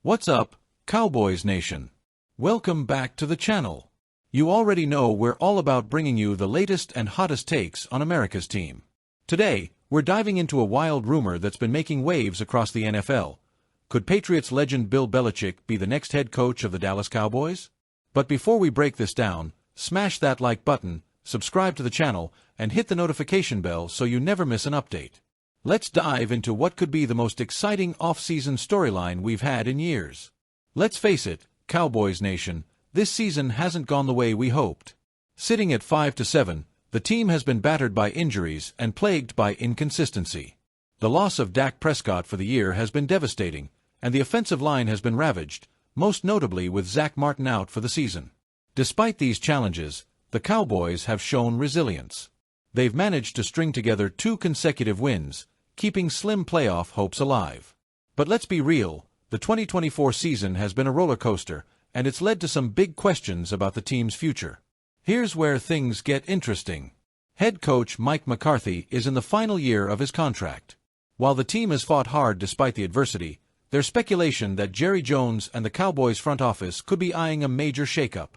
What's up, Cowboys Nation? Welcome back to the channel. You already know we're all about bringing you the latest and hottest takes on America's team. Today, we're diving into a wild rumor that's been making waves across the NFL. Could Patriots legend Bill Belichick be the next head coach of the Dallas Cowboys? But before we break this down, smash that like button, subscribe to the channel, and hit the notification bell so you never miss an update. Let's dive into what could be the most exciting off-season storyline we've had in years. Let's face it, Cowboys Nation, this season hasn't gone the way we hoped. Sitting at 5-7, the team has been battered by injuries and plagued by inconsistency. The loss of Dak Prescott for the year has been devastating, and the offensive line has been ravaged, most notably with Zach Martin out for the season. Despite these challenges, the Cowboys have shown resilience. They've managed to string together 2 consecutive wins, keeping slim playoff hopes alive. But let's be real, the 2024 season has been a roller coaster, and it's led to some big questions about the team's future. Here's where things get interesting. Head coach Mike McCarthy is in the final year of his contract. While the team has fought hard despite the adversity, there's speculation that Jerry Jones and the Cowboys front office could be eyeing a major shakeup.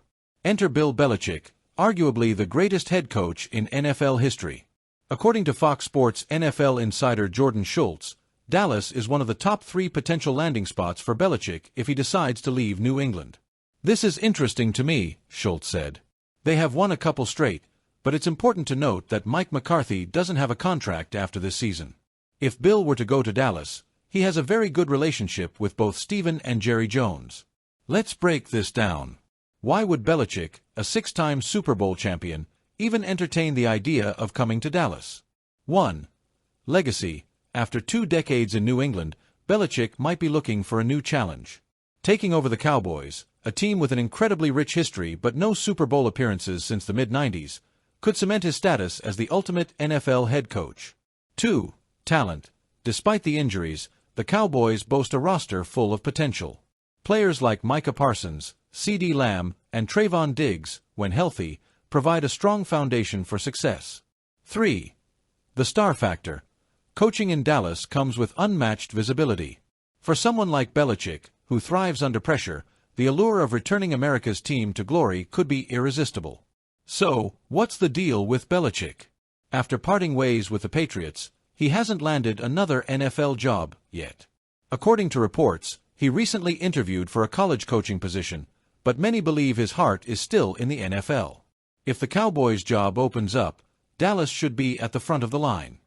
Enter Bill Belichick, arguably the greatest head coach in NFL history. According to Fox Sports NFL insider Jordan Schultz, Dallas is one of the top 3 potential landing spots for Belichick if he decides to leave New England. This is interesting to me, Schultz said. They have won a couple straight, but it's important to note that Mike McCarthy doesn't have a contract after this season. If Bill were to go to Dallas, he has a very good relationship with both Steven and Jerry Jones. Let's break this down. Why would Belichick, a 6-time Super Bowl champion, even entertain the idea of coming to Dallas? 1. Legacy. After 2 decades in New England, Belichick might be looking for a new challenge. Taking over the Cowboys, a team with an incredibly rich history but no Super Bowl appearances since the mid-90s, could cement his status as the ultimate NFL head coach. 2. Talent. Despite the injuries, the Cowboys boast a roster full of potential. Players like Micah Parsons, CeeDee Lamb, and Trayvon Diggs, when healthy, provide a strong foundation for success. 3. The star factor. Coaching in Dallas comes with unmatched visibility. For someone like Belichick, who thrives under pressure, the allure of returning America's team to glory could be irresistible. So, what's the deal with Belichick? After parting ways with the Patriots, he hasn't landed another NFL job yet. According to reports, he recently interviewed for a college coaching position, but many believe his heart is still in the NFL. If the Cowboys' job opens up, Dallas should be at the front of the line.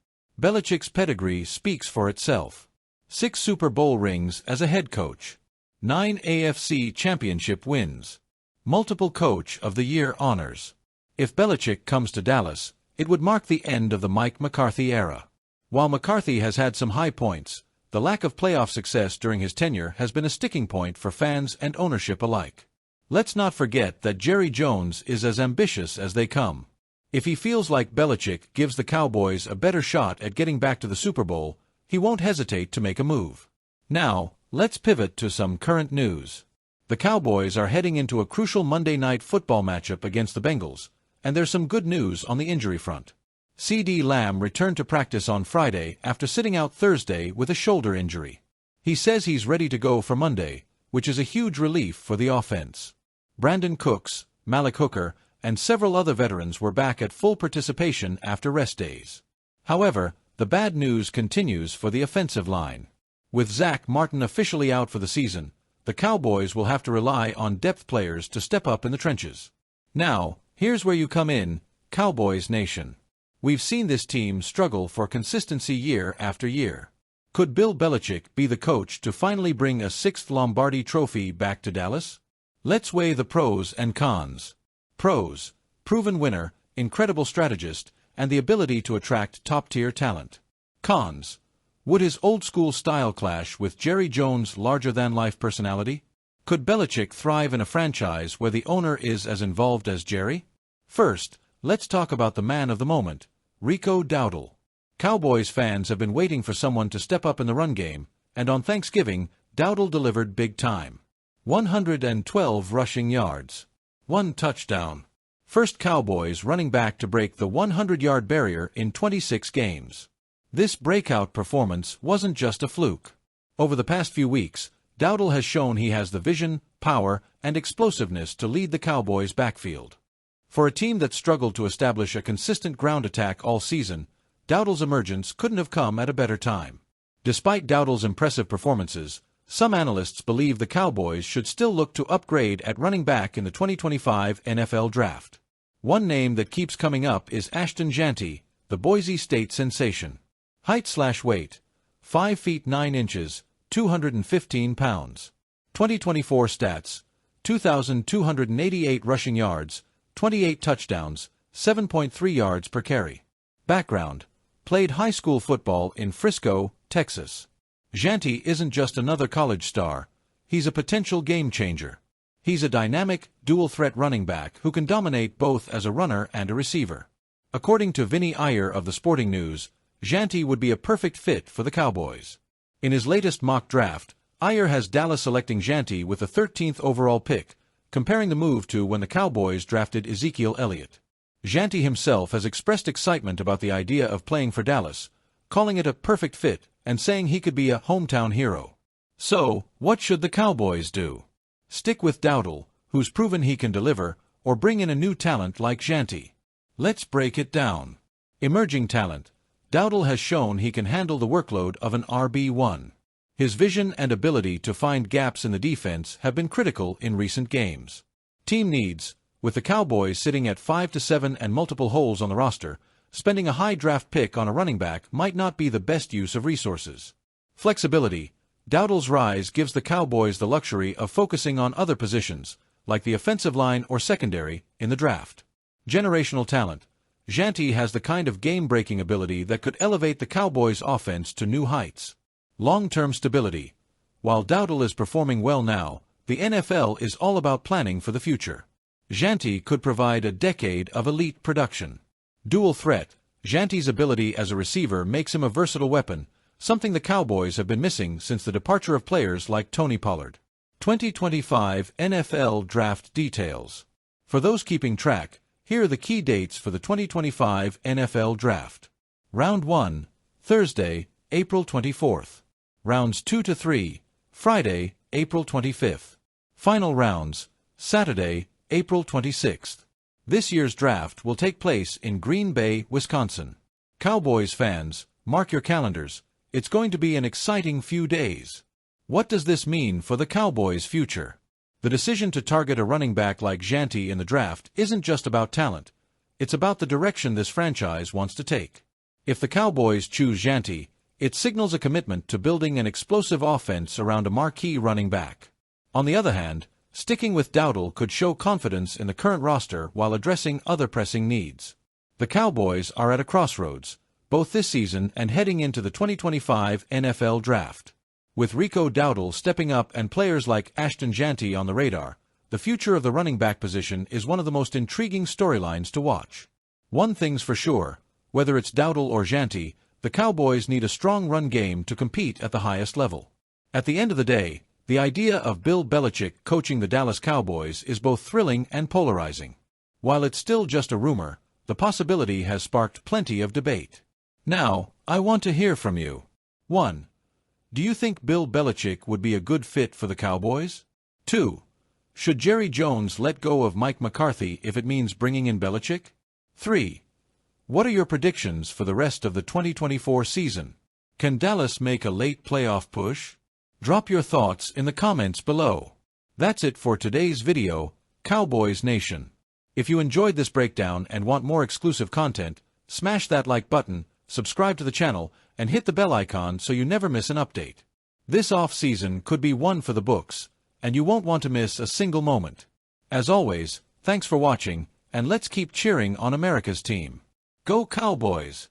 Belichick's pedigree speaks for itself. 6 Super Bowl rings as a head coach. 9 AFC championship wins. Multiple Coach of the Year honors. If Belichick comes to Dallas, it would mark the end of the Mike McCarthy era. While McCarthy has had some high points, the lack of playoff success during his tenure has been a sticking point for fans and ownership alike. Let's not forget that Jerry Jones is as ambitious as they come. If he feels like Belichick gives the Cowboys a better shot at getting back to the Super Bowl, he won't hesitate to make a move. Now, let's pivot to some current news. The Cowboys are heading into a crucial Monday Night Football matchup against the Bengals, and there's some good news on the injury front. CeeDee Lamb returned to practice on Friday after sitting out Thursday with a shoulder injury. He says he's ready to go for Monday, which is a huge relief for the offense. Brandon Cooks, Malik Hooker, and several other veterans were back at full participation after rest days. However, the bad news continues for the offensive line. With Zach Martin officially out for the season, the Cowboys will have to rely on depth players to step up in the trenches. Now, here's where you come in, Cowboys Nation. We've seen this team struggle for consistency year after year. Could Bill Belichick be the coach to finally bring a 6th Lombardi trophy back to Dallas? Let's weigh the pros and cons. Pros: proven winner, incredible strategist, and the ability to attract top-tier talent. Cons: would his old-school style clash with Jerry Jones' larger-than-life personality? Could Belichick thrive in a franchise where the owner is as involved as Jerry? First, let's talk about the man of the moment, Rico Dowdle. Cowboys fans have been waiting for someone to step up in the run game, and on Thanksgiving, Dowdle delivered big time. 112 rushing yards. 1 touchdown. First Cowboys running back to break the 100-yard barrier in 26 games. This breakout performance wasn't just a fluke. Over the past few weeks, Dowdle has shown he has the vision, power, and explosiveness to lead the Cowboys' backfield. For a team that struggled to establish a consistent ground attack all season, Dowdle's emergence couldn't have come at a better time. Despite Dowdle's impressive performances, some analysts believe the Cowboys should still look to upgrade at running back in the 2025 NFL Draft. One name that keeps coming up is Ashton Jeanty, the Boise State sensation. Height/weight: 5 feet 9 inches, 215 pounds. 2024 stats: 2,288 rushing yards, 28 touchdowns, 7.3 yards per carry. Background: played high school football in Frisco, Texas. Jeanty isn't just another college star, he's a potential game-changer. He's a dynamic, dual-threat running back who can dominate both as a runner and a receiver. According to Vinny Iyer of the Sporting News, Jeanty would be a perfect fit for the Cowboys. In his latest mock draft, Iyer has Dallas selecting Jeanty with the 13th overall pick, comparing the move to when the Cowboys drafted Ezekiel Elliott. Jeanty himself has expressed excitement about the idea of playing for Dallas, calling it a perfect fit and saying he could be a hometown hero. So, what should the Cowboys do? Stick with Dowdle, who's proven he can deliver, or bring in a new talent like Jeanty? Let's break it down. Emerging talent: Dowdle has shown he can handle the workload of an RB1. His vision and ability to find gaps in the defense have been critical in recent games. Team needs: with the Cowboys sitting at 5-7 and multiple holes on the roster, spending a high draft pick on a running back might not be the best use of resources. Flexibility: Dowdle's rise gives the Cowboys the luxury of focusing on other positions, like the offensive line or secondary, in the draft. Generational talent: Jeanty has the kind of game-breaking ability that could elevate the Cowboys' offense to new heights. Long-term stability: while Dowdle is performing well now, the NFL is all about planning for the future. Jeanty could provide a decade of elite production. Dual threat: Jeanty's ability as a receiver makes him a versatile weapon, something the Cowboys have been missing since the departure of players like Tony Pollard. 2025 NFL Draft details. For those keeping track, here are the key dates for the 2025 NFL Draft. Round 1, Thursday, April 24th. Rounds 2 to 3, Friday, April 25th. Final rounds, Saturday, April 26th. This year's draft will take place in Green Bay, Wisconsin. Cowboys fans, mark your calendars. It's going to be an exciting few days. What does this mean for the Cowboys' future? The decision to target a running back like Jeanty in the draft isn't just about talent. It's about the direction this franchise wants to take. If the Cowboys choose Jeanty, it signals a commitment to building an explosive offense around a marquee running back. On the other hand, sticking with Dowdle could show confidence in the current roster while addressing other pressing needs. The Cowboys are at a crossroads, both this season and heading into the 2025 NFL Draft. With Rico Dowdle stepping up and players like Ashton Jeanty on the radar, the future of the running back position is one of the most intriguing storylines to watch. One thing's for sure: whether it's Dowdle or Jeanty, the Cowboys need a strong run game to compete at the highest level. At the end of the day, the idea of Bill Belichick coaching the Dallas Cowboys is both thrilling and polarizing. While it's still just a rumor, the possibility has sparked plenty of debate. Now, I want to hear from you. 1. Do you think Bill Belichick would be a good fit for the Cowboys? 2. Should Jerry Jones let go of Mike McCarthy if it means bringing in Belichick? 3. What are your predictions for the rest of the 2024 season? Can Dallas make a late playoff push? Drop your thoughts in the comments below. That's it for today's video, Cowboys Nation. If you enjoyed this breakdown and want more exclusive content, smash that like button, subscribe to the channel, and hit the bell icon so you never miss an update. This off-season could be one for the books, and you won't want to miss a single moment. As always, thanks for watching, and let's keep cheering on America's team. Go Cowboys!